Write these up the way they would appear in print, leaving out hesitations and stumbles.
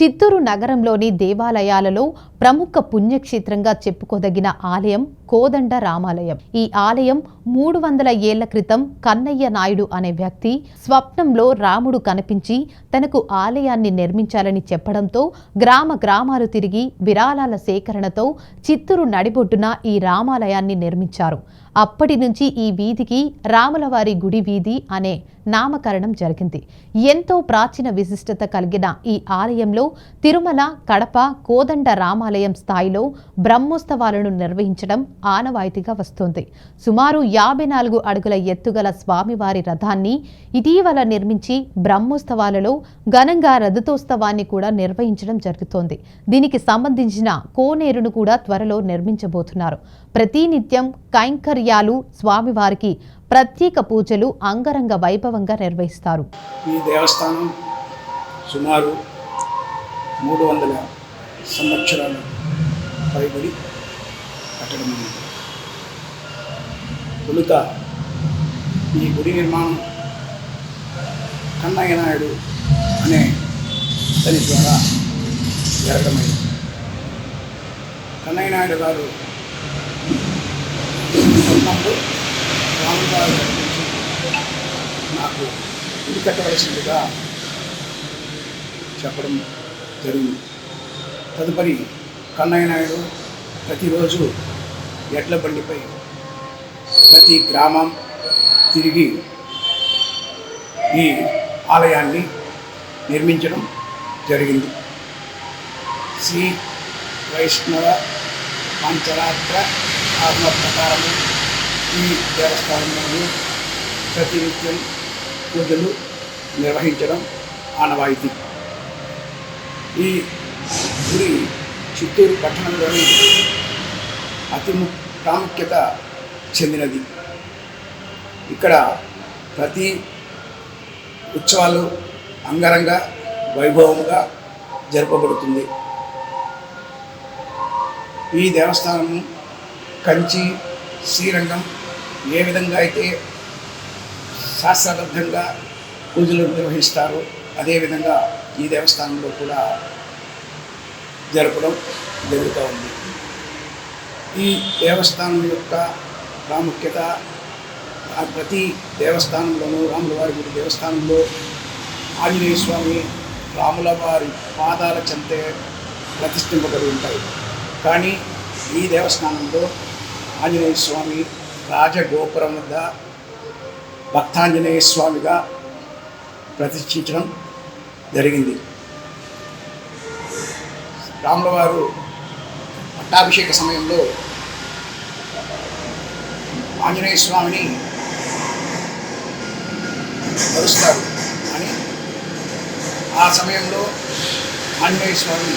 చిత్తూరు నగరంలోని దేవాలయాలలో ప్రముఖ పుణ్యక్షేత్రంగా చెప్పుకోదగిన ఆలయం కోదండ రామాలయం. ఈ ఆలయం 300 ఏళ్ల క్రితం కన్నయ్య నాయుడు అనే వ్యక్తి స్వప్నంలో రాముడు కనిపించి తనకు ఆలయాన్ని నిర్మించాలని చెప్పడంతో గ్రామాలు తిరిగి విరాళాల సేకరణతో చిత్తూరు నడిబొడ్డున ఈ రామాలయాన్ని నిర్మించారు. అప్పటి నుంచి ఈ వీధికి రాములవారి గుడి వీధి అనే నామకరణం జరిగింది. ఎంతో ప్రాచీన విశిష్టత కలిగిన ఈ ఆలయంలో తిరుమల, కడప, కోదండ రామాలయం స్థాయిలో బ్రహ్మోత్సవాలను నిర్వహించడం ఆనవాయితీగా వస్తోంది. సుమారు 54 అడుగుల ఎత్తుగల స్వామివారి రథాన్ని ఇటీవల నిర్మించి బ్రహ్మోత్సవాలలో ఘనంగా రథోత్సవాన్ని కూడా నిర్వహించడం జరుగుతోంది. దీనికి సంబంధించిన కోనేరును కూడా త్వరలో నిర్మించబోతున్నారు. ప్రతినిత్యం కైంకర్యాలు, స్వామివారికి ప్రత్యేక పూజలు అంగరంగ వైభవంగా నిర్వహిస్తారు. ఈ దేవస్థానం సుమారు 300 సంవత్సరాల పైబడి కట్టడమైనది. తొలుత ఈ గుడి నిర్మాణం కన్నయ్య నాయుడు అనే అతని ద్వారా జరగడమైంది. కన్నయ్య నాయుడు గారు స్వప్నంలో రాముడు గారు కనిపించి నాకు గుడి కట్టవలసిందిగా చెప్పడం జరిగింది. తదుపరి కన్నయ్య నాయుడు ప్రతిరోజు ఎడ్ల బండిపై ప్రతి గ్రామం తిరిగి ఈ ఆలయాన్ని నిర్మించడం జరిగింది. శ్రీ వైష్ణవ పంచరాత్ర ఆత్మ ప్రకారము ఈ దేవస్థానంలో ప్రతినిత్యం పూజలు నిర్వహించడం ఆనవాయితీ. ఈ గుడి చిత్తూరు పట్టణంలోని అతి ప్రాముఖ్యత చెందినది. ఇక్కడ ప్రతి ఉత్సవాలు అంగరంగ వైభవముగా జరపబడుతుంది. ఈ దేవస్థానం కంచి, శ్రీరంగం ఏ విధంగా అయితే శాస్త్రబద్ధంగా పూజలు నిర్వహిస్తారో అదేవిధంగా ఈ దేవస్థానంలో కూడా జరపడం జరుగుతూ ఉంది. ఈ దేవస్థానం యొక్క ప్రాముఖ్యత ప్రతి దేవస్థానంలోనూ రాములవారి గుడి దేవస్థానంలో ఆంజనేయ స్వామి రాముల వారి పాదాల చెంతే ప్రతిష్ఠింపబడి ఉంటాయి. కానీ ఈ దేవస్థానంలో ఆంజనేయ స్వామి రాజగోపురం వద్ద భక్తాంజనేయ స్వామిగా ప్రతిష్ఠించడం జరిగింది. రాములవారు పట్టాభిషేక సమయంలో ఆంజనేయ స్వామిని కలుస్తారు అని ఆ సమయంలో ఆంజనేయ స్వామి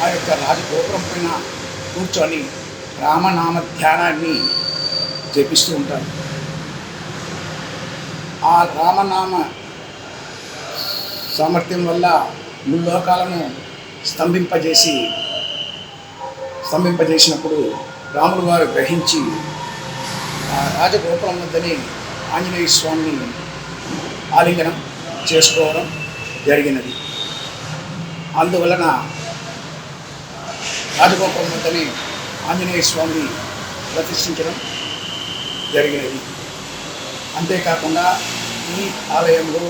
ఆ యొక్క రాజగోపురం పైన కూర్చొని రామనామ ధ్యానాన్ని జపిస్తూ ఉంటారు. ఆ రామనామ సామర్థ్యం వల్ల ముల్లోకాలను స్తంభింపజేసినప్పుడు రాములు వారు గ్రహించి ఆ రాజగోపురం వద్దని ఆంజనేయ స్వామిని ఆలింగనం చేసుకోవడం జరిగినది. అందువలన రాజగోపురం వద్దని ఆంజనేయ స్వామిని ప్రతిష్ఠించడం జరిగినది. అంతేకాకుండా ఈ ఆలయంలో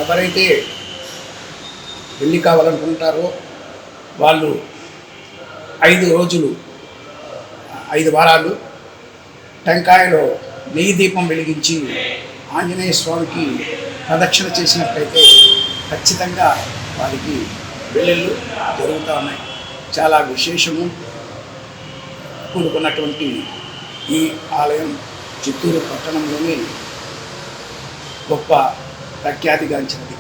ఎవరైతే పెళ్లి కావాలనుకుంటారో వాళ్ళు 5 వారాలు టెంకాయలో నెయ్యి దీపం వెలిగించి ఆంజనేయ స్వామికి ప్రదక్షిణ చేసినట్లయితే ఖచ్చితంగా వారికి పెళ్ళిళ్ళు జరుగుతూ ఉన్నాయి. చాలా విశేషము కూడుకున్నటువంటి ఈ ఆలయం చిత్తూరు పట్టణంలోని గొప్ప ప్రఖ్యాతిగాంచినది.